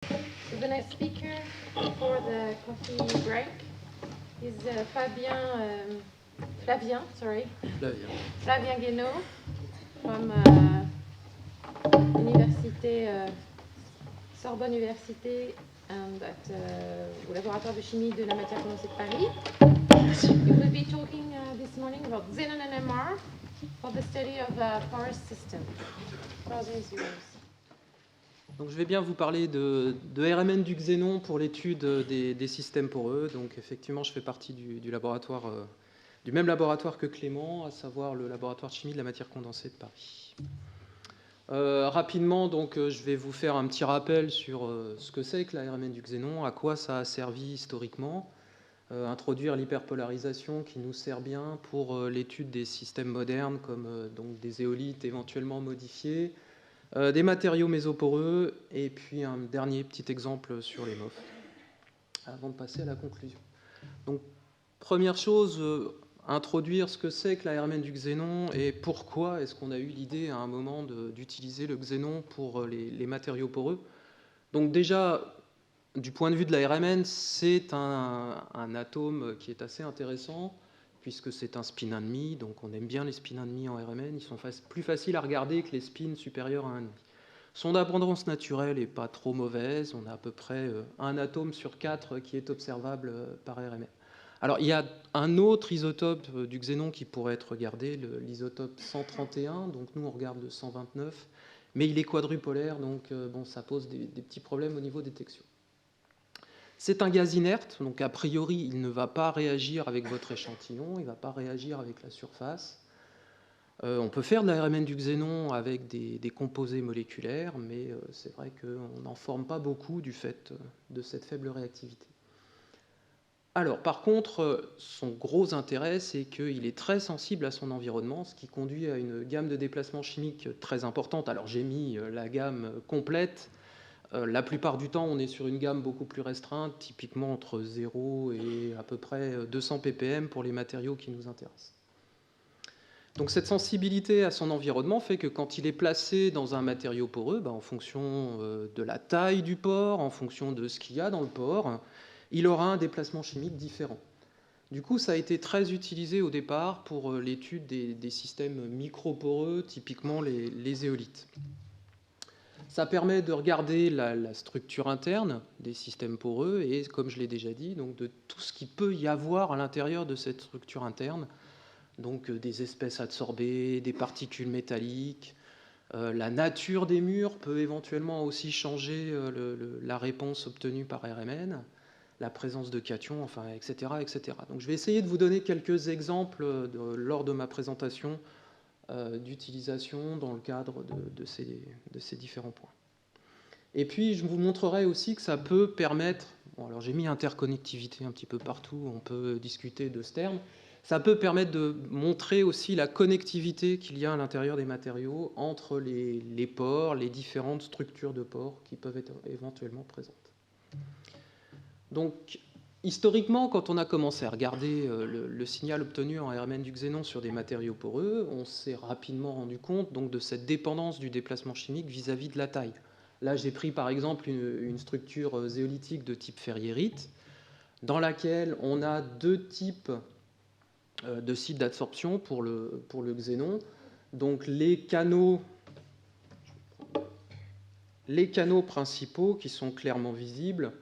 So the next speaker for the coffee break is Flavien Guénaud from Sorbonne Université and au laboratoire de chimie de la matière condensée de Paris. We will be talking this morning about xenon NMR for the study of a forest system. Flavien is yours. Donc, je vais bien vous parler de RMN du xénon pour l'étude des systèmes poreux. Donc, effectivement, je fais partie du laboratoire, du même laboratoire que Clément, à savoir le laboratoire de chimie de la matière condensée de Paris. Rapidement, donc, je vais vous faire un petit rappel sur ce que c'est que la RMN du xénon, à quoi ça a servi historiquement, introduire l'hyperpolarisation qui nous sert bien pour l'étude des systèmes modernes comme donc des éolites éventuellement modifiés, des matériaux mésoporeux, et puis un dernier petit exemple sur les MOF, avant de passer à la conclusion. Donc, première chose, introduire ce que c'est que la RMN du xénon et pourquoi est-ce qu'on a eu l'idée à un moment d'utiliser le xénon pour les matériaux poreux. Donc déjà, du point de vue de la RMN, c'est un atome qui est assez intéressant, puisque c'est un spin 1,5, donc on aime bien les spins 1,5 en RMN, ils sont plus faciles à regarder que les spins supérieurs à 1,5. Son abondance naturelle n'est pas trop mauvaise, on a à peu près un atome sur 4 qui est observable par RMN. Alors il y a un autre isotope du xénon qui pourrait être regardé, l'isotope 131, donc nous on regarde le 129, mais il est quadrupolaire, donc bon, ça pose des petits problèmes au niveau détection. C'est un gaz inerte, donc a priori, il ne va pas réagir avec votre échantillon, il ne va pas réagir avec la surface. On peut faire de la RMN du xénon avec des composés moléculaires, mais c'est vrai qu'on n'en forme pas beaucoup du fait de cette faible réactivité. Alors, par contre, son gros intérêt, c'est qu'il est très sensible à son environnement, ce qui conduit à une gamme de déplacements chimiques très importante. Alors, j'ai mis la gamme complète. La plupart du temps, on est sur une gamme beaucoup plus restreinte, typiquement entre 0 et à peu près 200 ppm pour les matériaux qui nous intéressent. Donc cette sensibilité à son environnement fait que quand il est placé dans un matériau poreux, en fonction de la taille du pore, en fonction de ce qu'il y a dans le pore, il aura un déplacement chimique différent. Du coup, ça a été très utilisé au départ pour l'étude des systèmes microporeux, typiquement les éolites. Ça permet de regarder la structure interne des systèmes poreux et, comme je l'ai déjà dit, donc de tout ce qu'il peut y avoir à l'intérieur de cette structure interne, donc des espèces adsorbées, des particules métalliques. La nature des murs peut éventuellement aussi changer la réponse obtenue par RMN, la présence de cations, enfin, etc., etc. Donc je vais essayer de vous donner quelques exemples lors de ma présentation d'utilisation dans le cadre de ces différents points. Et puis, je vous montrerai aussi que ça peut permettre, bon, alors j'ai mis interconnectivité un petit peu partout, on peut discuter de ce terme, ça peut permettre de montrer aussi la connectivité qu'il y a à l'intérieur des matériaux entre les pores, les différentes structures de pores qui peuvent être éventuellement présentes. Donc, historiquement, quand on a commencé à regarder le signal obtenu en RMN du xénon sur des matériaux poreux, on s'est rapidement rendu compte donc, de cette dépendance du déplacement chimique vis-à-vis de la taille. Là, j'ai pris par exemple une structure zéolitique de type ferriérite, dans laquelle on a deux types de sites d'absorption pour le xénon. Donc les canaux principaux qui sont clairement visibles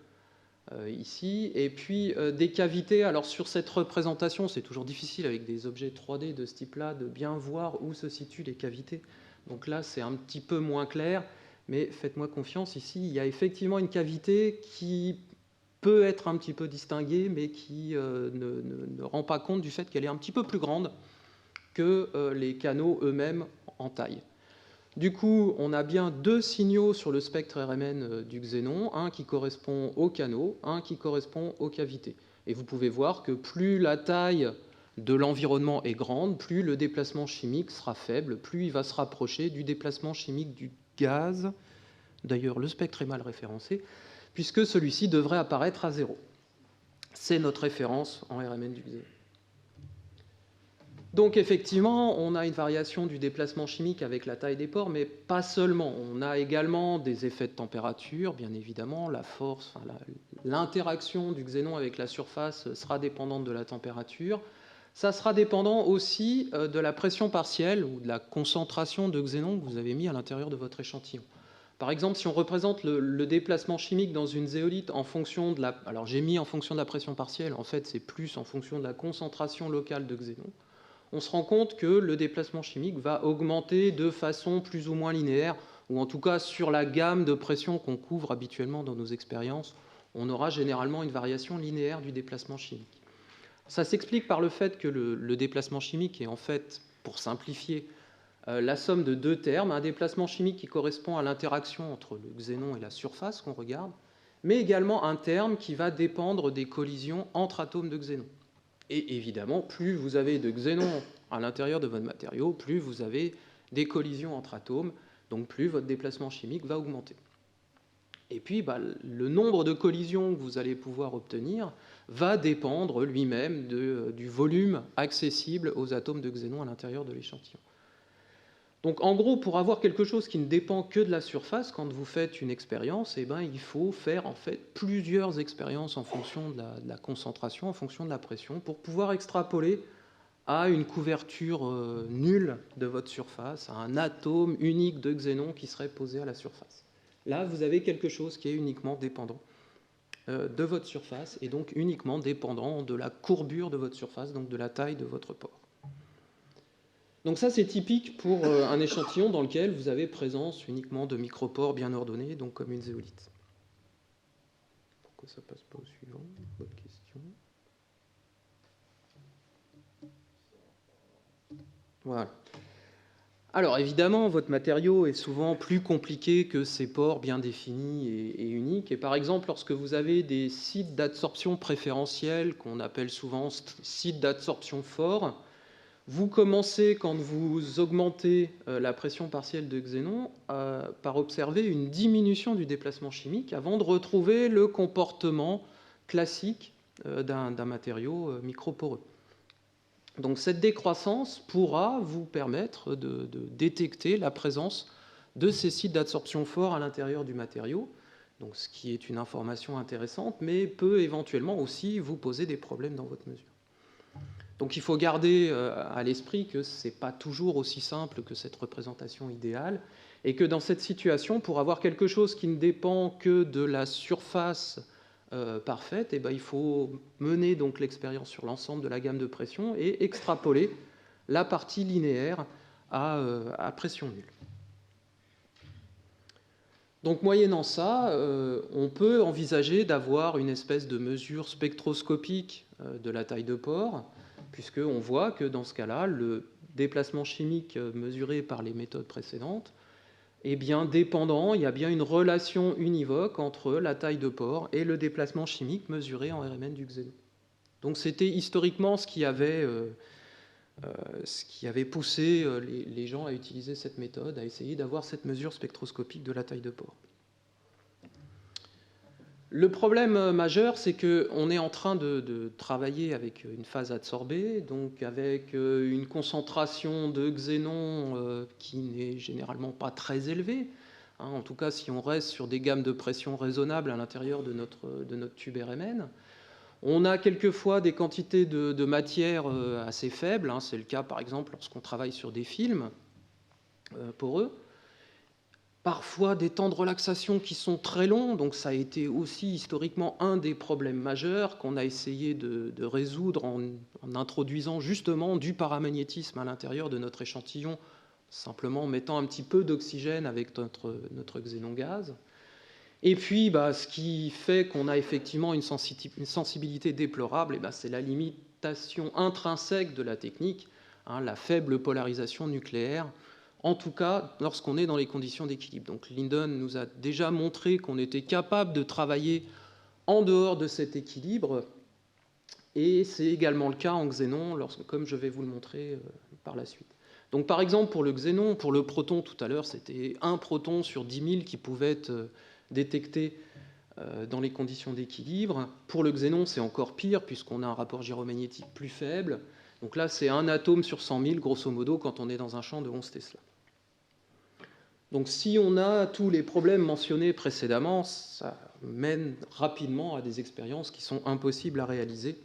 ici, et puis des cavités. Alors sur cette représentation, c'est toujours difficile avec des objets 3D de ce type-là de bien voir où se situent les cavités. Donc là, c'est un petit peu moins clair, mais faites-moi confiance, ici, il y a effectivement une cavité qui peut être un petit peu distinguée, mais qui ne rend pas compte du fait qu'elle est un petit peu plus grande que les canaux eux-mêmes en taille. Du coup, on a bien deux signaux sur le spectre RMN du xénon, un qui correspond aux canaux, un qui correspond aux cavités. Et vous pouvez voir que plus la taille de l'environnement est grande, plus le déplacement chimique sera faible, plus il va se rapprocher du déplacement chimique du gaz. D'ailleurs, le spectre est mal référencé, puisque celui-ci devrait apparaître à 0. C'est notre référence en RMN du xénon. Donc effectivement, on a une variation du déplacement chimique avec la taille des pores, mais pas seulement. On a également des effets de température, bien évidemment. La force, enfin, l'interaction du xénon avec la surface sera dépendante de la température. Ça sera dépendant aussi de la pression partielle ou de la concentration de xénon que vous avez mis à l'intérieur de votre échantillon. Par exemple, si on représente le déplacement chimique dans une zéolite en fonction de la... Alors j'ai mis en fonction de la pression partielle, en fait c'est plus en fonction de la concentration locale de xénon. On se rend compte que le déplacement chimique va augmenter de façon plus ou moins linéaire, ou en tout cas sur la gamme de pression qu'on couvre habituellement dans nos expériences, on aura généralement une variation linéaire du déplacement chimique. Ça s'explique par le fait que le déplacement chimique est en fait, pour simplifier, la somme de deux termes, un déplacement chimique qui correspond à l'interaction entre le xénon et la surface qu'on regarde, mais également un terme qui va dépendre des collisions entre atomes de xénon. Et évidemment, plus vous avez de xénon à l'intérieur de votre matériau, plus vous avez des collisions entre atomes, donc plus votre déplacement chimique va augmenter. Et puis, le nombre de collisions que vous allez pouvoir obtenir va dépendre lui-même du volume accessible aux atomes de xénon à l'intérieur de l'échantillon. Donc en gros, pour avoir quelque chose qui ne dépend que de la surface, quand vous faites une expérience, il faut faire en fait plusieurs expériences en fonction de la concentration, en fonction de la pression, pour pouvoir extrapoler à une couverture nulle de votre surface, à un atome unique de xénon qui serait posé à la surface. Là, vous avez quelque chose qui est uniquement dépendant de votre surface, et donc uniquement dépendant de la courbure de votre surface, donc de la taille de votre pore. Donc ça, c'est typique pour un échantillon dans lequel vous avez présence uniquement de micropores bien ordonnés, donc comme une zéolite. Pourquoi ça passe pas au suivant? Bonne question. Voilà. Alors évidemment, votre matériau est souvent plus compliqué que ces pores bien définis et uniques. Et par exemple, lorsque vous avez des sites d'absorption préférentiels, qu'on appelle souvent sites d'absorption forts, vous commencez, quand vous augmentez la pression partielle de xénon, par observer une diminution du déplacement chimique avant de retrouver le comportement classique d'un matériau microporeux. Donc cette décroissance pourra vous permettre de détecter la présence de ces sites d'absorption forts à l'intérieur du matériau, donc ce qui est une information intéressante, mais peut éventuellement aussi vous poser des problèmes dans votre mesure. Donc il faut garder à l'esprit que ce n'est pas toujours aussi simple que cette représentation idéale, et que dans cette situation, pour avoir quelque chose qui ne dépend que de la surface parfaite, il faut mener donc l'expérience sur l'ensemble de la gamme de pression et extrapoler la partie linéaire à pression nulle. Donc moyennant ça, on peut envisager d'avoir une espèce de mesure spectroscopique de la taille de pore, puisqu'on voit que dans ce cas-là, le déplacement chimique mesuré par les méthodes précédentes est bien dépendant, il y a bien une relation univoque entre la taille de pore et le déplacement chimique mesuré en RMN du xénon. Donc c'était historiquement ce qui avait poussé les gens à utiliser cette méthode, à essayer d'avoir cette mesure spectroscopique de la taille de pore. Le problème majeur, c'est qu'on est en train de travailler avec une phase adsorbée, donc avec une concentration de xénon qui n'est généralement pas très élevée. En tout cas, si on reste sur des gammes de pression raisonnables à l'intérieur de notre tube RMN. On a quelquefois des quantités de matière assez faibles. C'est le cas, par exemple, lorsqu'on travaille sur des films poreux. Parfois des temps de relaxation qui sont très longs, donc ça a été aussi historiquement un des problèmes majeurs qu'on a essayé de résoudre en introduisant justement du paramagnétisme à l'intérieur de notre échantillon, simplement en mettant un petit peu d'oxygène avec notre xénon gaz. Et puis, ce qui fait qu'on a effectivement une sensibilité déplorable, c'est la limitation intrinsèque de la technique, la faible polarisation nucléaire, en tout cas lorsqu'on est dans les conditions d'équilibre. Donc Linden nous a déjà montré qu'on était capable de travailler en dehors de cet équilibre, et c'est également le cas en xénon, comme je vais vous le montrer par la suite. Donc par exemple pour le xénon, pour le proton tout à l'heure, c'était 1 proton sur 10 000 qui pouvait être détecté dans les conditions d'équilibre. Pour le xénon, c'est encore pire puisqu'on a un rapport gyromagnétique plus faible. Donc là, c'est 1 atome sur 100 000, grosso modo, quand on est dans un champ de 11 Tesla. Donc si on a tous les problèmes mentionnés précédemment, ça mène rapidement à des expériences qui sont impossibles à réaliser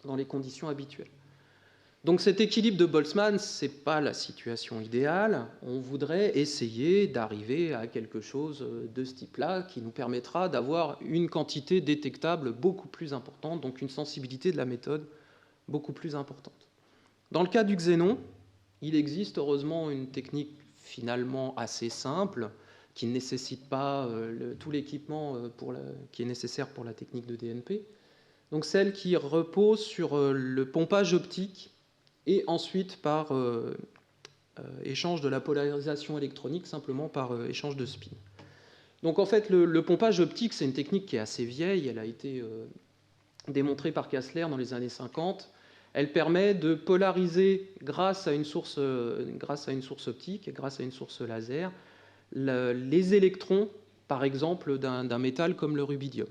dans les conditions habituelles. Donc cet équilibre de Boltzmann, ce n'est pas la situation idéale. On voudrait essayer d'arriver à quelque chose de ce type-là qui nous permettra d'avoir une quantité détectable beaucoup plus importante, donc une sensibilité de la méthode beaucoup plus importante. Dans le cas du xénon, il existe heureusement une technique finalement assez simple qui ne nécessite pas tout l'équipement qui est nécessaire pour la technique de DNP. Donc celle qui repose sur le pompage optique et ensuite par échange de la polarisation électronique, simplement par échange de spin. Donc en fait, le pompage optique, c'est une technique qui est assez vieille, elle a été démontrée par Kastler dans les années 50. Elle permet de polariser, grâce à une source optique et grâce à une source laser, les électrons, par exemple, d'un métal comme le rubidium.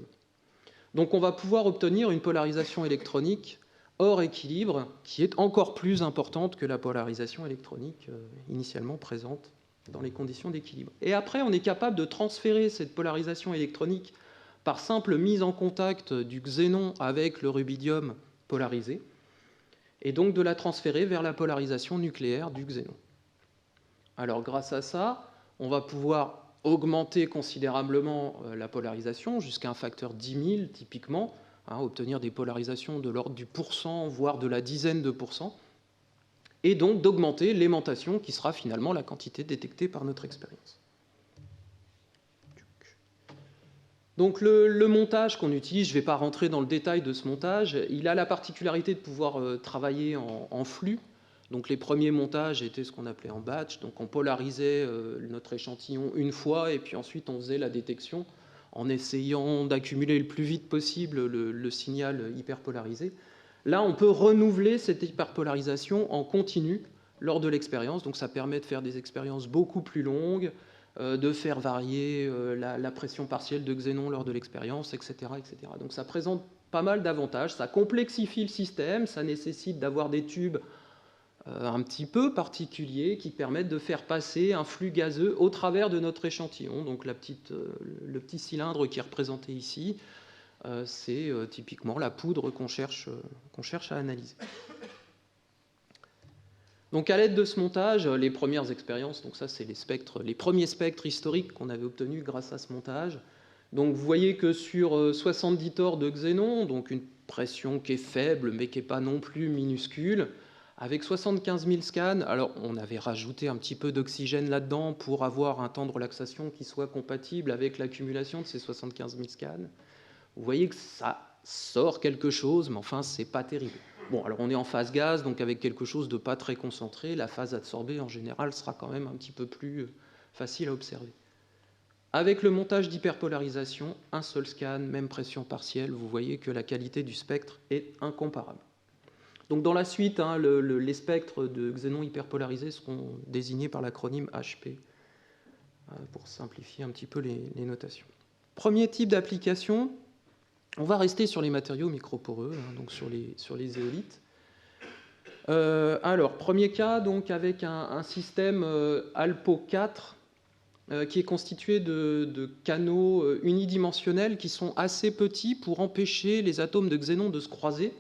Donc on va pouvoir obtenir une polarisation électronique hors équilibre, qui est encore plus importante que la polarisation électronique initialement présente dans les conditions d'équilibre. Et après, on est capable de transférer cette polarisation électronique par simple mise en contact du xénon avec le rubidium polarisé, et donc de la transférer vers la polarisation nucléaire du xénon. Alors grâce à ça, on va pouvoir augmenter considérablement la polarisation, jusqu'à un facteur 10 000 typiquement, obtenir des polarisations de l'ordre du pourcent, voire de la dizaine de pourcents, et donc d'augmenter l'aimantation qui sera finalement la quantité détectée par notre expérience. Donc le montage qu'on utilise, je ne vais pas rentrer dans le détail de ce montage, il a la particularité de pouvoir travailler en flux. Donc les premiers montages étaient ce qu'on appelait en batch, donc on polarisait notre échantillon une fois et puis ensuite on faisait la détection en essayant d'accumuler le plus vite possible le signal hyperpolarisé. Là, on peut renouveler cette hyperpolarisation en continu lors de l'expérience, donc ça permet de faire des expériences beaucoup plus longues, de faire varier la pression partielle de xénon lors de l'expérience, etc., etc. Donc ça présente pas mal d'avantages, ça complexifie le système, ça nécessite d'avoir des tubes un petit peu particuliers qui permettent de faire passer un flux gazeux au travers de notre échantillon. Donc le petit cylindre qui est représenté ici, c'est typiquement la poudre qu'on cherche à analyser. Donc à l'aide de ce montage, les premières expériences, donc ça c'est les premiers spectres historiques qu'on avait obtenus grâce à ce montage. Donc vous voyez que sur 70 torrs de xénon, donc une pression qui est faible mais qui n'est pas non plus minuscule, avec 75 000 scans, alors on avait rajouté un petit peu d'oxygène là-dedans pour avoir un temps de relaxation qui soit compatible avec l'accumulation de ces 75 000 scans. Vous voyez que ça sort quelque chose, mais enfin, c'est pas terrible. Bon, alors on est en phase gaz, donc avec quelque chose de pas très concentré, la phase adsorbée en général sera quand même un petit peu plus facile à observer. Avec le montage d'hyperpolarisation, un seul scan, même pression partielle, vous voyez que la qualité du spectre est incomparable. Donc dans la suite, les spectres de xénon hyperpolarisés seront désignés par l'acronyme HP, pour simplifier un petit peu les notations. Premier type d'application, on va rester sur les matériaux microporeux, donc sur les éolites. Alors, premier cas, donc avec un système Alpo 4 qui est constitué de canaux unidimensionnels qui sont assez petits pour empêcher les atomes de xénon de se croiser,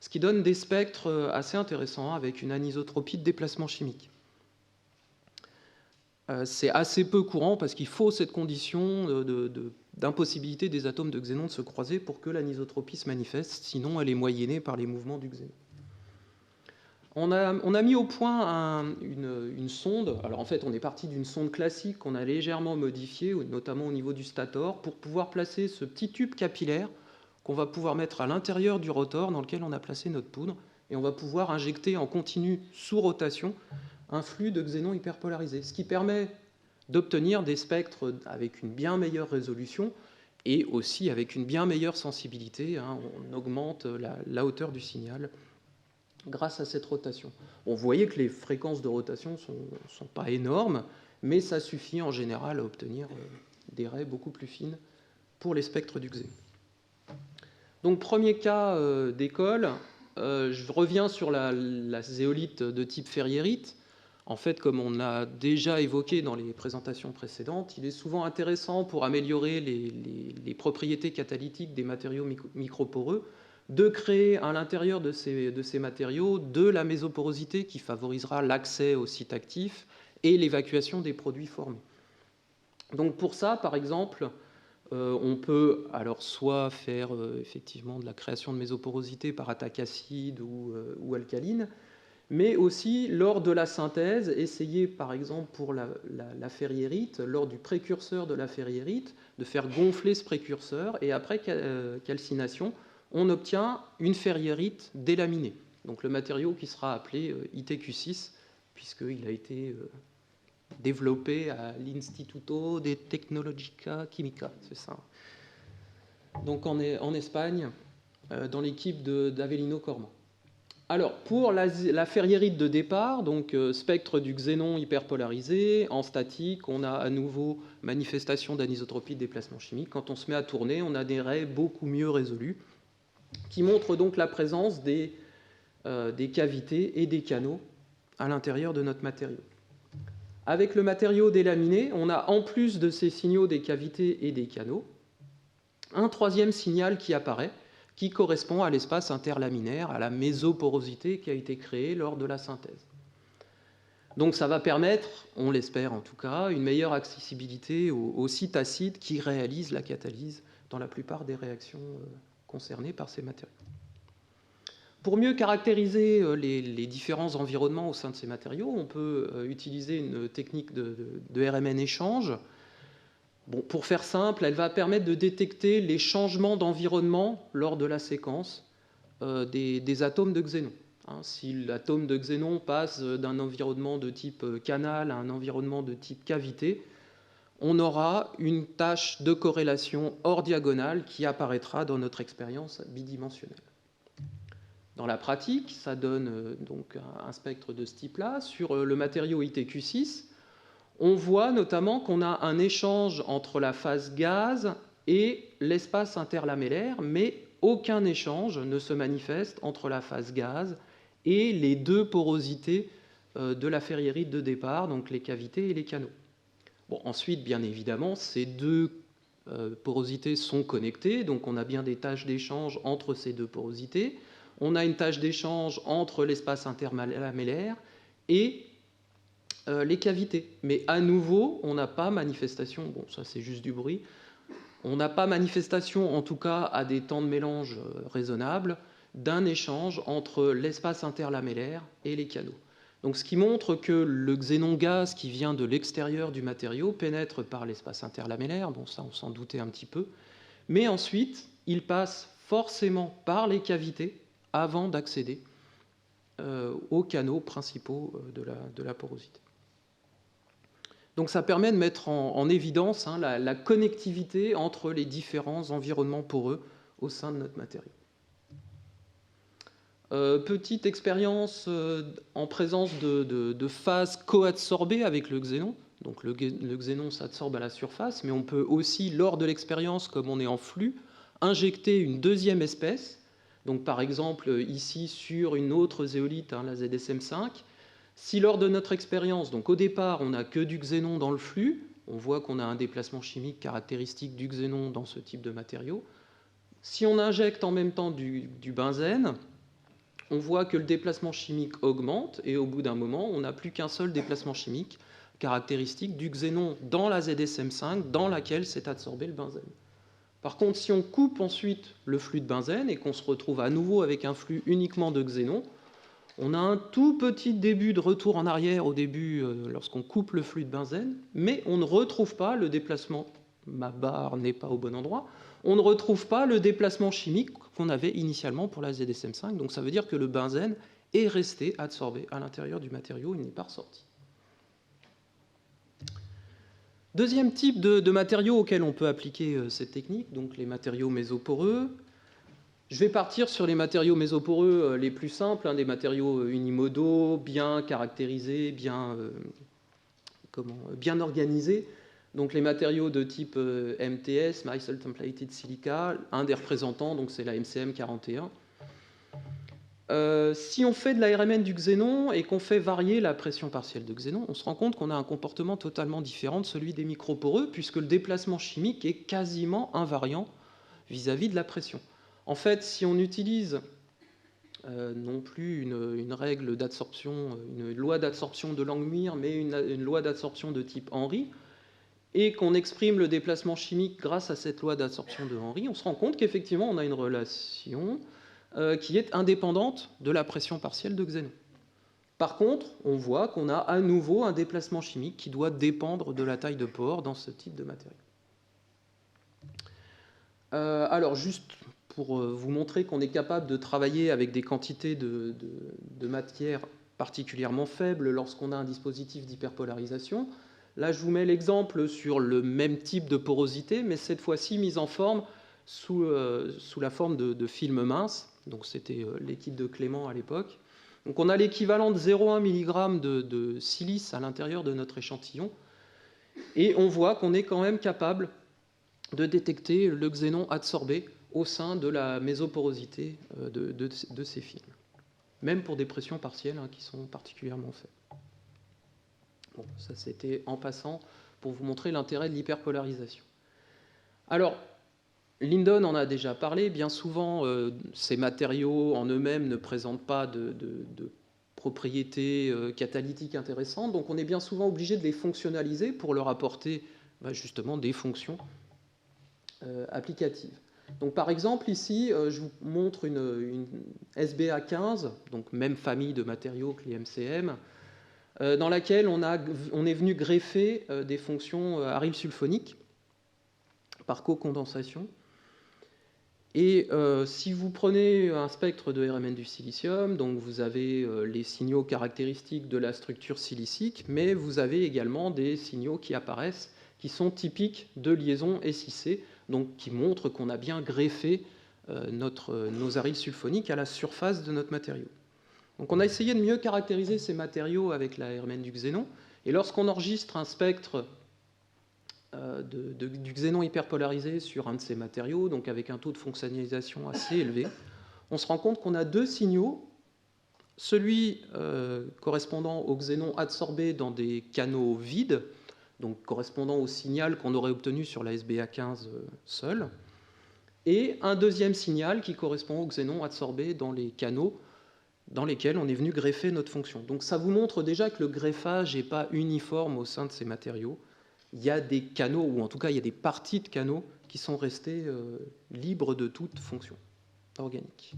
ce qui donne des spectres assez intéressants avec une anisotropie de déplacement chimique. C'est assez peu courant parce qu'il faut cette condition d'impossibilité des atomes de xénon de se croiser pour que l'anisotropie se manifeste, sinon elle est moyennée par les mouvements du xénon. On a mis au point une sonde. Alors en fait, on est parti d'une sonde classique qu'on a légèrement modifiée, notamment au niveau du stator, pour pouvoir placer ce petit tube capillaire qu'on va pouvoir mettre à l'intérieur du rotor dans lequel on a placé notre poudre, et on va pouvoir injecter en continu sous rotation un flux de xénon hyperpolarisé, ce qui permet d'obtenir des spectres avec une bien meilleure résolution et aussi avec une bien meilleure sensibilité. On augmente la hauteur du signal grâce à cette rotation. Vous voyez que les fréquences de rotation ne sont pas énormes, mais ça suffit en général à obtenir des raies beaucoup plus fines pour les spectres du xénon. Donc premier cas d'école, Je reviens sur la zéolite de type ferriérite. En fait, comme on a déjà évoqué dans les présentations précédentes, il est souvent intéressant pour améliorer les propriétés catalytiques des matériaux microporeux de créer à l'intérieur de ces matériaux de la mésoporosité qui favorisera l'accès au site actif et l'évacuation des produits formés. Donc pour ça, par exemple, on peut alors soit faire effectivement de la création de mésoporosité par attaque acide ou alcaline, mais aussi lors de la synthèse, essayer par exemple pour la ferriérite, lors du précurseur de la ferriérite, de faire gonfler ce précurseur et après calcination, on obtient une ferriérite délaminée. Donc le matériau qui sera appelé ITQ6, puisqu'il a été développé à l'Instituto de Tecnologica Química, c'est ça. Donc en Espagne, dans l'équipe d'Avelino Corman. Alors, pour la ferriérite de départ, donc spectre du xénon hyperpolarisé, en statique, on a à nouveau manifestation d'anisotropie de déplacement chimique. Quand on se met à tourner, on a des raies beaucoup mieux résolues, qui montrent donc la présence des cavités et des canaux à l'intérieur de notre matériau. Avec le matériau délaminé, on a en plus de ces signaux des cavités et des canaux, un troisième signal qui apparaît, qui correspond à l'espace interlaminaire, à la mésoporosité qui a été créée lors de la synthèse. Donc ça va permettre, on l'espère en tout cas, une meilleure accessibilité aux sites acides qui réalisent la catalyse dans la plupart des réactions concernées par ces matériaux. Pour mieux caractériser les différents environnements au sein de ces matériaux, on peut utiliser une technique de RMN échange. Bon, pour faire simple, elle va permettre de détecter les changements d'environnement lors de la séquence des atomes de xénon. Si l'atome de xénon passe d'un environnement de type canal à un environnement de type cavité, on aura une tâche de corrélation hors diagonale qui apparaîtra dans notre expérience bidimensionnelle. Dans la pratique, ça donne donc un spectre de ce type-là. Sur le matériau ITQ6, on voit notamment qu'on a un échange entre la phase gaz et l'espace interlamellaire, mais aucun échange ne se manifeste entre la phase gaz et les deux porosités de la ferriérite de départ, donc les cavités et les canaux. Bon, ensuite, bien évidemment, ces deux porosités sont connectées, donc on a bien des tâches d'échange entre ces deux porosités. On a une tâche d'échange entre l'espace interlamellaire et les cavités. Mais à nouveau, on n'a pas manifestation, bon ça c'est juste du bruit, on n'a pas manifestation en tout cas à des temps de mélange raisonnables d'un échange entre l'espace interlamellaire et les canaux. Donc ce qui montre que le xénon gaz qui vient de l'extérieur du matériau pénètre par l'espace interlamellaire, bon ça on s'en doutait un petit peu, mais ensuite il passe forcément par les cavités avant d'accéder aux canaux principaux de la porosité. Donc ça permet de mettre en évidence la connectivité entre les différents environnements poreux au sein de notre matériau. Petite expérience en présence de phases coadsorbées avec le xénon. Donc le xénon s'adsorbe à la surface, mais on peut aussi, lors de l'expérience, comme on est en flux, injecter une deuxième espèce. Donc par exemple ici sur une autre zéolite, la ZSM5, si lors de notre expérience, donc au départ on n'a que du xénon dans le flux, on voit qu'on a un déplacement chimique caractéristique du xénon dans ce type de matériau. Si on injecte en même temps du benzène, on voit que le déplacement chimique augmente et au bout d'un moment on n'a plus qu'un seul déplacement chimique caractéristique du xénon dans la ZSM5 dans laquelle s'est adsorbé le benzène. Par contre, si on coupe ensuite le flux de benzène et qu'on se retrouve à nouveau avec un flux uniquement de xénon, on a un tout petit début de retour en arrière au début lorsqu'on coupe le flux de benzène, mais on ne retrouve pas le déplacement, ma barre n'est pas au bon endroit, on ne retrouve pas le déplacement chimique qu'on avait initialement pour la ZSM5, donc ça veut dire que le benzène est resté adsorbé à l'intérieur du matériau, il n'est pas ressorti. Deuxième type de matériaux auxquels on peut appliquer cette technique, donc les matériaux mésoporeux. Je vais partir sur les matériaux mésoporeux les plus simples, des matériaux unimodaux, bien caractérisés, bien organisés. Donc les matériaux de type MTS, Meissel Templated Silica, un des représentants, donc c'est la MCM 41. Si on fait de la RMN du xénon et qu'on fait varier la pression partielle de xénon, on se rend compte qu'on a un comportement totalement différent de celui des microporeux, puisque le déplacement chimique est quasiment invariant vis-à-vis de la pression. En fait, si on utilise non plus une règle d'absorption, une loi d'absorption de Langmuir, mais une loi d'absorption de type Henry, et qu'on exprime le déplacement chimique grâce à cette loi d'absorption de Henry, on se rend compte qu'effectivement, on a une relation qui est indépendante de la pression partielle de xénon. Par contre, on voit qu'on a à nouveau un déplacement chimique qui doit dépendre de la taille de pore dans ce type de matériau. Alors, juste pour vous montrer qu'on est capable de travailler avec des quantités de matière particulièrement faibles lorsqu'on a un dispositif d'hyperpolarisation, là, je vous mets l'exemple sur le même type de porosité, mais cette fois-ci mise en forme sous la forme de film mince. Donc, c'était l'équipe de Clément à l'époque. Donc, on a l'équivalent de 0,1 mg de silice à l'intérieur de notre échantillon. Et on voit qu'on est quand même capable de détecter le xénon adsorbé au sein de la mésoporosité de ces films. Même pour des pressions partielles qui sont particulièrement faibles. Bon, ça c'était en passant pour vous montrer l'intérêt de l'hyperpolarisation. Alors, Lindon en a déjà parlé. Bien souvent, ces matériaux en eux-mêmes ne présentent pas de propriétés catalytiques intéressantes. Donc, on est bien souvent obligé de les fonctionnaliser pour leur apporter justement des fonctions applicatives. Donc, par exemple, ici, je vous montre une SBA15, donc même famille de matériaux que les MCM, dans laquelle on est venu greffer des fonctions arylsulfoniques par co-condensation. Et si vous prenez un spectre de RMN du silicium, donc vous avez les signaux caractéristiques de la structure silicique, mais vous avez également des signaux qui apparaissent, qui sont typiques de liaison SiC, donc qui montrent qu'on a bien greffé nos aryles sulfoniques à la surface de notre matériau. Donc on a essayé de mieux caractériser ces matériaux avec la RMN du xénon, et lorsqu'on enregistre un spectre du xénon hyperpolarisé sur un de ces matériaux, donc avec un taux de fonctionnalisation assez élevé, on se rend compte qu'on a deux signaux, celui correspondant au xénon adsorbé dans des canaux vides, donc correspondant au signal qu'on aurait obtenu sur la SBA15 seule, et un deuxième signal qui correspond au xénon adsorbé dans les canaux dans lesquels on est venu greffer notre fonction. Donc ça vous montre déjà que le greffage n'est pas uniforme au sein de ces matériaux. Il y a des canaux, ou en tout cas il y a des parties de canaux qui sont restées libres de toute fonction organique.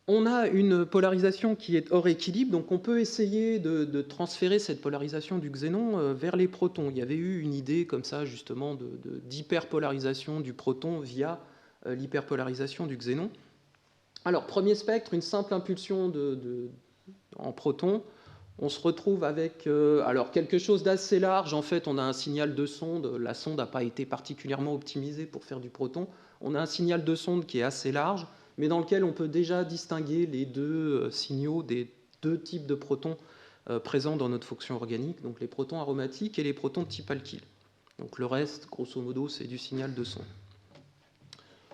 On a une polarisation qui est hors équilibre, donc on peut essayer de transférer cette polarisation du xénon vers les protons. Il y avait eu une idée comme ça justement d'hyperpolarisation du proton via l'hyperpolarisation du xénon. Alors, premier spectre, une simple impulsion en protons. On se retrouve avec alors quelque chose d'assez large. En fait, on a un signal de sonde. La sonde n'a pas été particulièrement optimisée pour faire du proton. On a un signal de sonde qui est assez large, mais dans lequel on peut déjà distinguer les deux signaux des deux types de protons présents dans notre fonction organique, donc les protons aromatiques et les protons de type alkyle. Donc le reste, grosso modo, c'est du signal de sonde.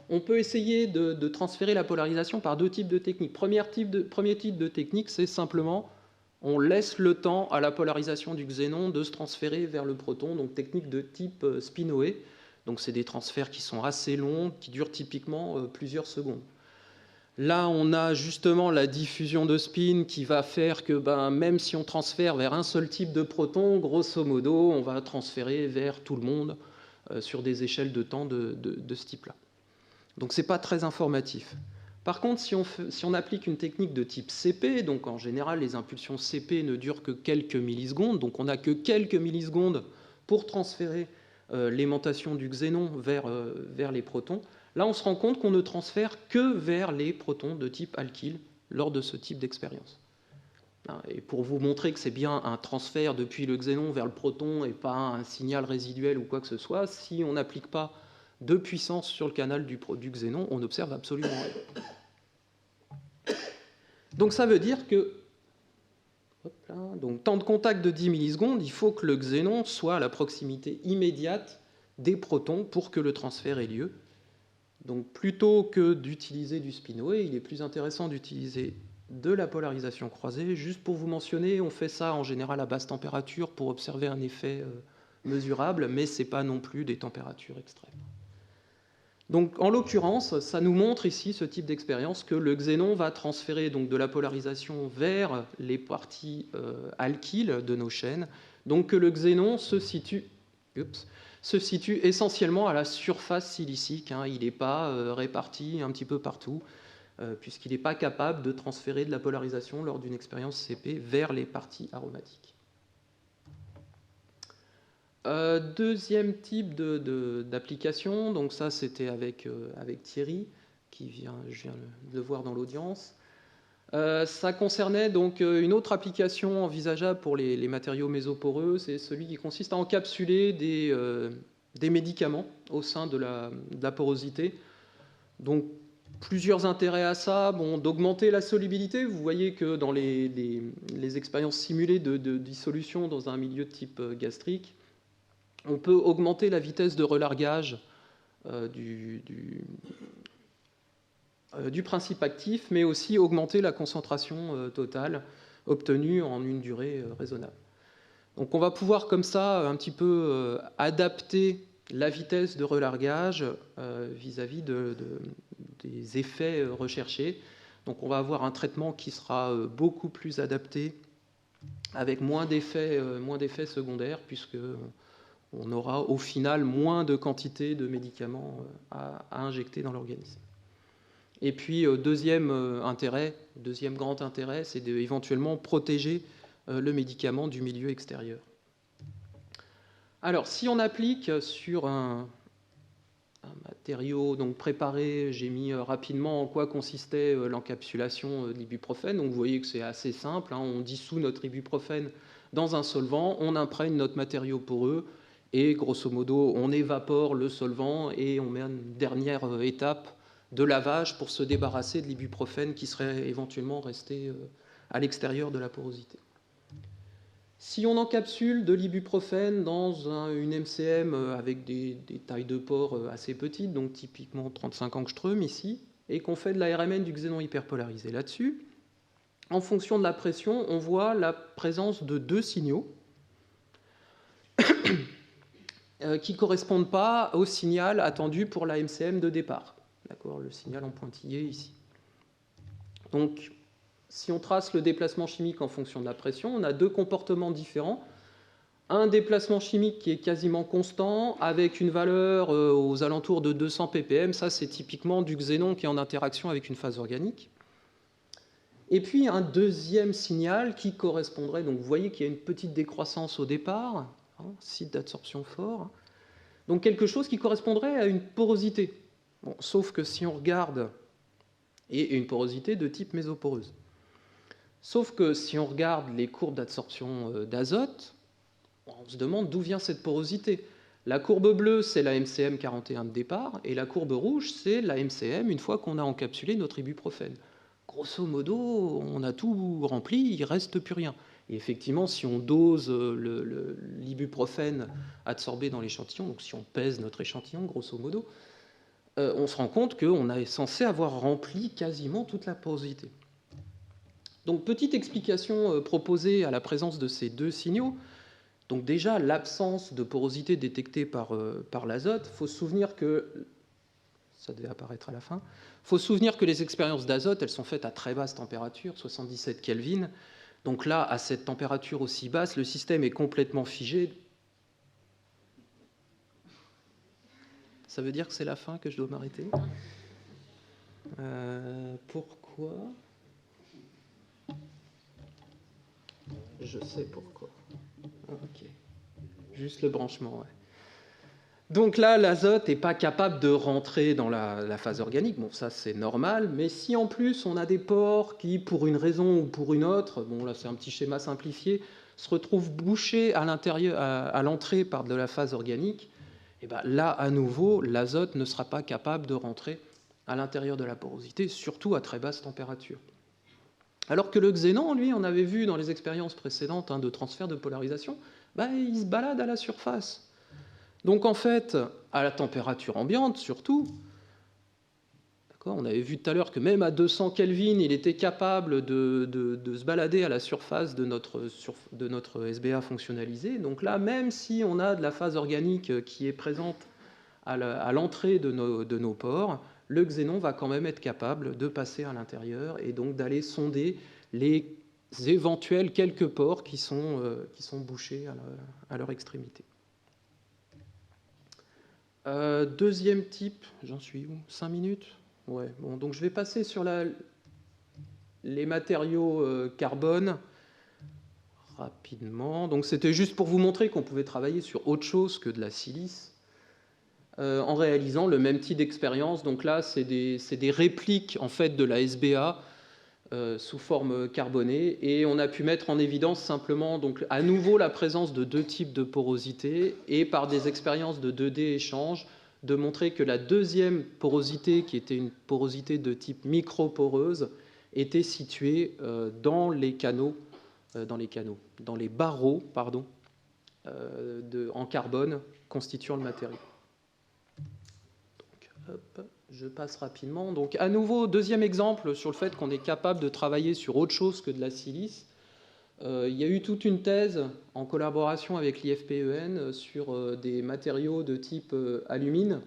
On peut essayer de transférer la polarisation par deux types de techniques. Premier type de technique, c'est simplement on laisse le temps à la polarisation du xénon de se transférer vers le proton, donc technique de type Spinoé. Donc c'est des transferts qui sont assez longs, qui durent typiquement plusieurs secondes. Là, on a justement la diffusion de spin qui va faire que même si on transfère vers un seul type de proton, grosso modo, on va transférer vers tout le monde sur des échelles de temps de ce type-là. Donc ce n'est pas très informatif. Par contre, si on applique une technique de type CP, donc en général les impulsions CP ne durent que quelques millisecondes, donc on n'a que quelques millisecondes pour transférer l'aimantation du xénon vers les protons, là on se rend compte qu'on ne transfère que vers les protons de type alkyle lors de ce type d'expérience. Et pour vous montrer que c'est bien un transfert depuis le xénon vers le proton et pas un signal résiduel ou quoi que ce soit, si on n'applique pas de puissance sur le canal du xénon, on n'observe absolument rien. Donc ça veut dire que donc, temps de contact de 10 millisecondes, il faut que le xénon soit à la proximité immédiate des protons pour que le transfert ait lieu. Donc plutôt que d'utiliser du spin-away, il est plus intéressant d'utiliser de la polarisation croisée. Juste pour vous mentionner, on fait ça en général à basse température pour observer un effet mesurable, mais ce n'est pas non plus des températures extrêmes. Donc en l'occurrence, ça nous montre ici, ce type d'expérience, que le xénon va transférer donc, de la polarisation vers les parties alkyles de nos chaînes. Donc que le xénon se situe essentiellement à la surface silicique, hein. Il n'est pas réparti un petit peu partout, puisqu'il n'est pas capable de transférer de la polarisation lors d'une expérience CP vers les parties aromatiques. Deuxième type d'application, donc ça c'était avec Thierry, je viens de le voir dans l'audience. Ça concernait donc une autre application envisageable pour les matériaux mésoporeux, c'est celui qui consiste à encapsuler des médicaments au sein de la porosité. Donc plusieurs intérêts à ça, bon, d'augmenter la solubilité. Vous voyez que dans les expériences simulées de dissolution dans un milieu de type gastrique, on peut augmenter la vitesse de relargage du principe actif, mais aussi augmenter la concentration totale obtenue en une durée raisonnable. Donc on va pouvoir comme ça un petit peu adapter la vitesse de relargage vis-à-vis des effets recherchés. Donc on va avoir un traitement qui sera beaucoup plus adapté, avec moins d'effets secondaires, puisque on aura au final moins de quantité de médicaments à injecter dans l'organisme. Et puis, deuxième grand intérêt, c'est d'éventuellement protéger le médicament du milieu extérieur. Alors, si on applique sur un matériau donc préparé, j'ai mis rapidement en quoi consistait l'encapsulation de l'ibuprofène. Donc, vous voyez que c'est assez simple, hein. On dissout notre ibuprofène dans un solvant, on imprègne notre matériau poreux, et grosso modo, on évapore le solvant et on met une dernière étape de lavage pour se débarrasser de l'ibuprofène qui serait éventuellement resté à l'extérieur de la porosité. Si on encapsule de l'ibuprofène dans une MCM avec des tailles de pores assez petites, donc typiquement 35 angström ici, et qu'on fait de la RMN du xénon hyperpolarisé là-dessus, en fonction de la pression, on voit la présence de deux signaux qui ne correspondent pas au signal attendu pour la MCM de départ. D'accord, le signal en pointillé ici. Donc, si on trace le déplacement chimique en fonction de la pression, on a deux comportements différents. Un déplacement chimique qui est quasiment constant, avec une valeur aux alentours de 200 ppm. Ça, c'est typiquement du xénon qui est en interaction avec une phase organique. Et puis, un deuxième signal qui correspondrait... Donc, vous voyez qu'il y a une petite décroissance au départ, hein, site d'absorption fort. Donc, quelque chose qui correspondrait à une porosité. Bon, sauf que si on regarde... Et une porosité de type mésoporeuse. Sauf que si on regarde les courbes d'absorption d'azote, on se demande d'où vient cette porosité. La courbe bleue, c'est la MCM 41 de départ, et la courbe rouge, c'est la MCM une fois qu'on a encapsulé notre ibuprofène. Grosso modo, on a tout rempli, il ne reste plus rien. Et effectivement, si on dose l'ibuprofène absorbé dans l'échantillon, donc si on pèse notre échantillon, grosso modo, on se rend compte qu'on est censé avoir rempli quasiment toute la porosité. Donc, petite explication proposée à la présence de ces deux signaux. Donc déjà, l'absence de porosité détectée par l'azote, il faut se souvenir que, ça devait apparaître à la fin, il faut se souvenir que les expériences d'azote, elles sont faites à très basse température, 77 Kelvin. Donc là, à cette température aussi basse, le système est complètement figé. Ça veut dire que c'est la fin, que je dois m'arrêter. Pourquoi ? Je sais pourquoi. Ok. Juste le branchement, ouais. Donc là, l'azote n'est pas capable de rentrer dans la phase organique. Bon, ça, c'est normal. Mais si en plus, on a des pores qui, pour une raison ou pour une autre, bon, là, c'est un petit schéma simplifié, se retrouvent bouchés à l'intérieur, à l'entrée de la phase organique, et bien là, à nouveau, l'azote ne sera pas capable de rentrer à l'intérieur de la porosité, surtout à très basse température. Alors que le xénon, lui, on avait vu dans les expériences précédentes de transfert de polarisation, il se balade à la surface. Donc en fait, à la température ambiante surtout, On avait vu tout à l'heure que même à 200 Kelvin, il était capable de se balader à la surface de notre SBA fonctionnalisé. Donc là, même si on a de la phase organique qui est présente à l'entrée de nos pores, le xénon va quand même être capable de passer à l'intérieur et donc d'aller sonder les éventuels quelques pores qui sont bouchés à leur extrémité. Deuxième type, j'en suis où? 5 minutes? Ouais, bon, donc je vais passer sur les matériaux carbone rapidement. Donc c'était juste pour vous montrer qu'on pouvait travailler sur autre chose que de la silice en réalisant le même type d'expérience. Donc là, c'est des répliques en fait de la SBA sous forme carbonée, et on a pu mettre en évidence simplement donc à nouveau la présence de deux types de porosité, et par des expériences de 2D échange de montrer que la deuxième porosité, qui était une porosité de type microporeuse, était située dans les barreaux en carbone constituant le matériau. Donc, hop, je passe rapidement. Donc à nouveau, deuxième exemple sur le fait qu'on est capable de travailler sur autre chose que de la silice. Il y a eu toute une thèse en collaboration avec l'IFPEN sur des matériaux de type alumine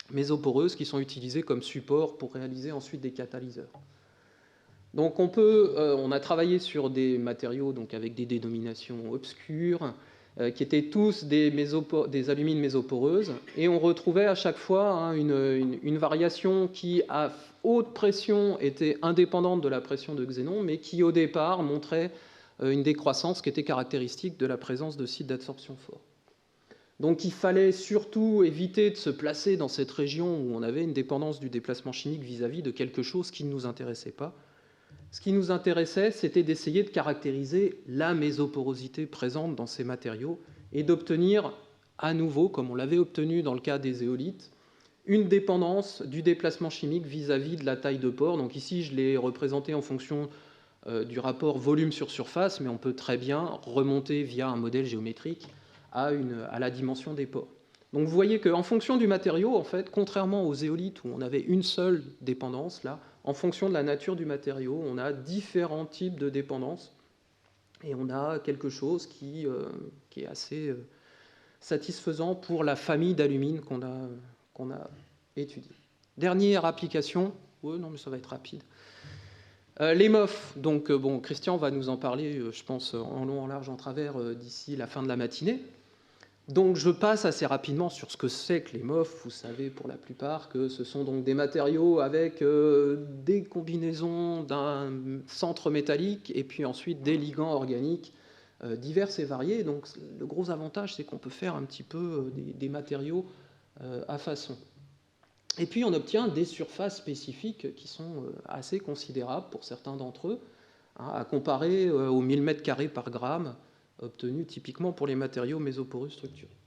mésoporeuse qui sont utilisés comme support pour réaliser ensuite des catalyseurs. Donc on a travaillé sur des matériaux donc avec des dénominations obscures qui étaient tous des alumines mésoporeuses, et on retrouvait à chaque fois une variation qui, à haute pression, était indépendante de la pression de xénon, mais qui, au départ, montrait une décroissance qui était caractéristique de la présence de sites d'absorption forts. Donc il fallait surtout éviter de se placer dans cette région où on avait une dépendance du déplacement chimique vis-à-vis de quelque chose qui ne nous intéressait pas. Ce qui nous intéressait, c'était d'essayer de caractériser la mésoporosité présente dans ces matériaux et d'obtenir à nouveau, comme on l'avait obtenu dans le cas des zéolites, une dépendance du déplacement chimique vis-à-vis de la taille de pore. Donc ici, je l'ai représenté en fonction du rapport volume sur surface, mais on peut très bien remonter via un modèle géométrique à la dimension des pores. Donc vous voyez qu'en fonction du matériau, en fait, contrairement aux zéolites où on avait une seule dépendance, là, en fonction de la nature du matériau, on a différents types de dépendances, et on a quelque chose qui est assez satisfaisant pour la famille d'alumine qu'on a étudiée. Dernière application, non mais ça va être rapide. Les MOF, donc bon, Christian va nous en parler, je pense, en long, en large, en travers d'ici la fin de la matinée. Donc je passe assez rapidement sur ce que c'est que les MOF. Vous savez pour la plupart que ce sont donc des matériaux avec des combinaisons d'un centre métallique et puis ensuite des ligands organiques divers et variés. Donc le gros avantage, c'est qu'on peut faire un petit peu des matériaux à façon. Et puis on obtient des surfaces spécifiques qui sont assez considérables pour certains d'entre eux, à comparer aux 1000 m² par gramme obtenus typiquement pour les matériaux mésoporeux structurés.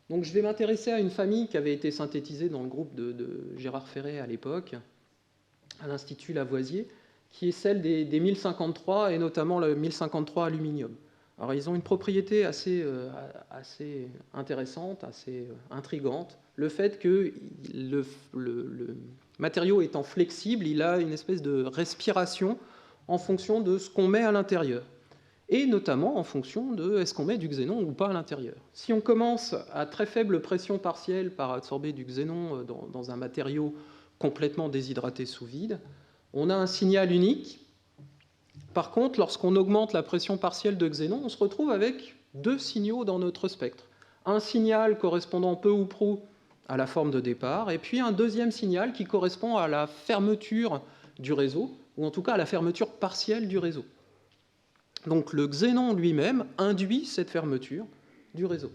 Donc je vais m'intéresser à une famille qui avait été synthétisée dans le groupe de Gérard Ferret à l'époque, à l'Institut Lavoisier, qui est celle des 1053 et notamment le 1053 aluminium. Alors ils ont une propriété assez intéressante, assez intrigante, le fait que le matériau étant flexible, il a une espèce de respiration en fonction de ce qu'on met à l'intérieur, et notamment en fonction de est-ce qu'on met du xénon ou pas à l'intérieur. Si on commence à très faible pression partielle par absorber du xénon dans un matériau complètement déshydraté sous vide, on a un signal unique. Par contre, lorsqu'on augmente la pression partielle de xénon, on se retrouve avec deux signaux dans notre spectre. Un signal correspondant peu ou prou à la forme de départ, et puis un deuxième signal qui correspond à la fermeture du réseau, ou en tout cas à la fermeture partielle du réseau. Donc le xénon lui-même induit cette fermeture du réseau.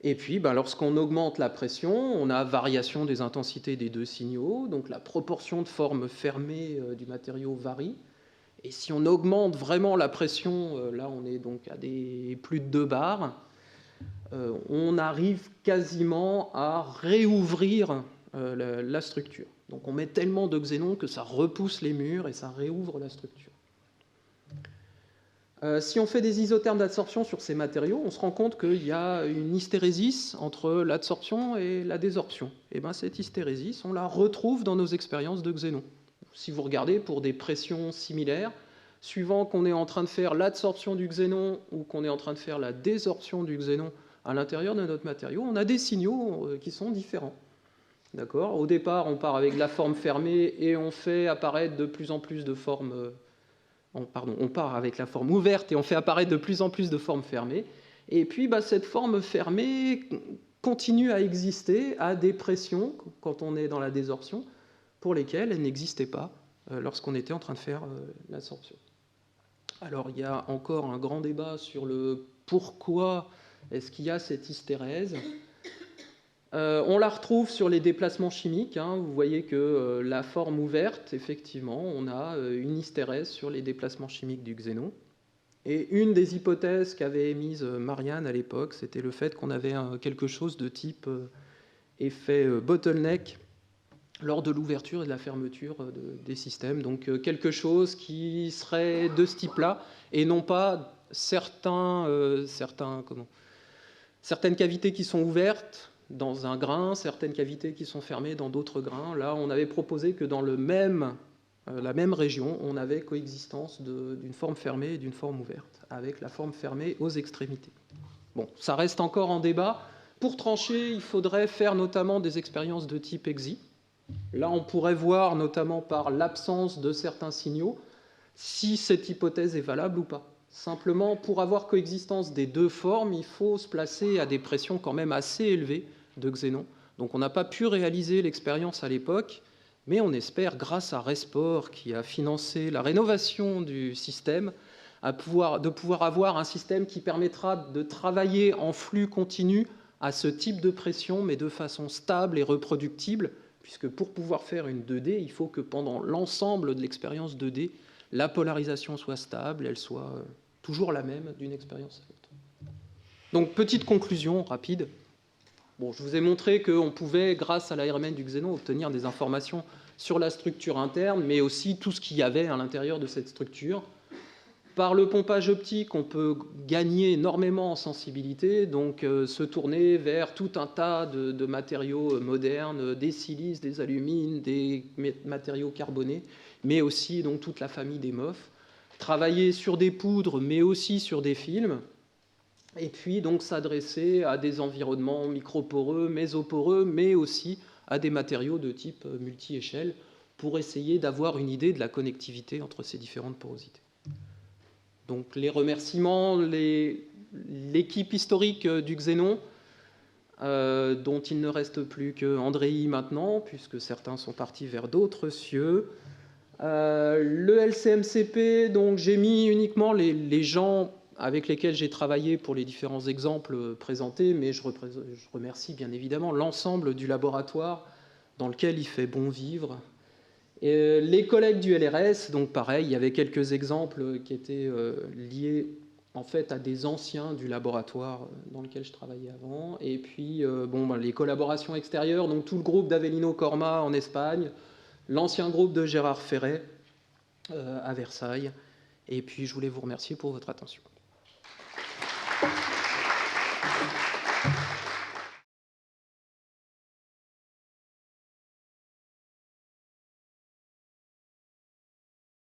Et puis, lorsqu'on augmente la pression, on a variation des intensités des deux signaux, donc la proportion de forme fermée du matériau varie. Et si on augmente vraiment la pression, là on est donc à plus de 2 bars, on arrive quasiment à réouvrir la structure. Donc on met tellement de xénon que ça repousse les murs et ça réouvre la structure. Si on fait des isothermes d'adsorption sur ces matériaux, on se rend compte qu'il y a une hystérésis entre l'adsorption et la désorption. Et bien cette hystérésis, on la retrouve dans nos expériences de xénon. Si vous regardez pour des pressions similaires, suivant qu'on est en train de faire l'adsorption du xénon ou qu'on est en train de faire la désorption du xénon à l'intérieur de notre matériau, on a des signaux qui sont différents. D'accord ? Au départ, on part avec la forme fermée et on fait apparaître de plus en plus de formes... on part avec la forme ouverte et on fait apparaître de plus en plus de formes fermées. Et puis, cette forme fermée continue à exister à des pressions, quand on est dans la désorption, pour lesquelles elle n'existait pas lorsqu'on était en train de faire l'adsorption. Alors, il y a encore un grand débat sur le pourquoi est-ce qu'il y a cette hystérèse. On la retrouve sur les déplacements chimiques. Vous voyez que la forme ouverte, effectivement, on a une hystérèse sur les déplacements chimiques du xénon. Et une des hypothèses qu'avait émise Marianne à l'époque, c'était le fait qu'on avait quelque chose de type effet bottleneck lors de l'ouverture et de la fermeture des systèmes. Donc quelque chose qui serait de ce type-là, et non pas certaines cavités qui sont ouvertes dans un grain, certaines cavités qui sont fermées dans d'autres grains. Là, on avait proposé que dans la même région, on avait coexistence d'une forme fermée et d'une forme ouverte, avec la forme fermée aux extrémités. Bon, ça reste encore en débat. Pour trancher, il faudrait faire notamment des expériences de type EXI. Là, on pourrait voir, notamment par l'absence de certains signaux, si cette hypothèse est valable ou pas. Simplement, pour avoir coexistence des deux formes, il faut se placer à des pressions quand même assez élevées de xénon. Donc on n'a pas pu réaliser l'expérience à l'époque, mais on espère, grâce à Resport, qui a financé la rénovation du système, de pouvoir avoir un système qui permettra de travailler en flux continu à ce type de pression, mais de façon stable et reproductible, puisque pour pouvoir faire une 2D, il faut que pendant l'ensemble de l'expérience 2D, la polarisation soit stable, elle soit toujours la même d'une expérience à l'autre. Donc, petite conclusion rapide. Bon, je vous ai montré qu'on pouvait, grâce à l'ARMN du xénon, obtenir des informations sur la structure interne, mais aussi tout ce qu'il y avait à l'intérieur de cette structure. Par le pompage optique, on peut gagner énormément en sensibilité, donc se tourner vers tout un tas de matériaux modernes, des silices, des alumines, des matériaux carbonés, mais aussi donc, toute la famille des MOF. Travailler sur des poudres, mais aussi sur des films. Et puis donc s'adresser à des environnements microporeux, mésoporeux, mais aussi à des matériaux de type multi-échelle pour essayer d'avoir une idée de la connectivité entre ces différentes porosités. Donc les remerciements, l'équipe historique du xénon, dont il ne reste plus que Andréi maintenant, puisque certains sont partis vers d'autres cieux. Le LCMCP, donc j'ai mis uniquement les gens avec lesquels j'ai travaillé pour les différents exemples présentés, mais je remercie bien évidemment l'ensemble du laboratoire dans lequel il fait bon vivre. Et les collègues du LRS, donc pareil, il y avait quelques exemples qui étaient liés en fait à des anciens du laboratoire dans lequel je travaillais avant. Et puis les collaborations extérieures, donc tout le groupe d'Avellino Corma en Espagne, l'ancien groupe de Gérard Ferret à Versailles. Et puis je voulais vous remercier pour votre attention.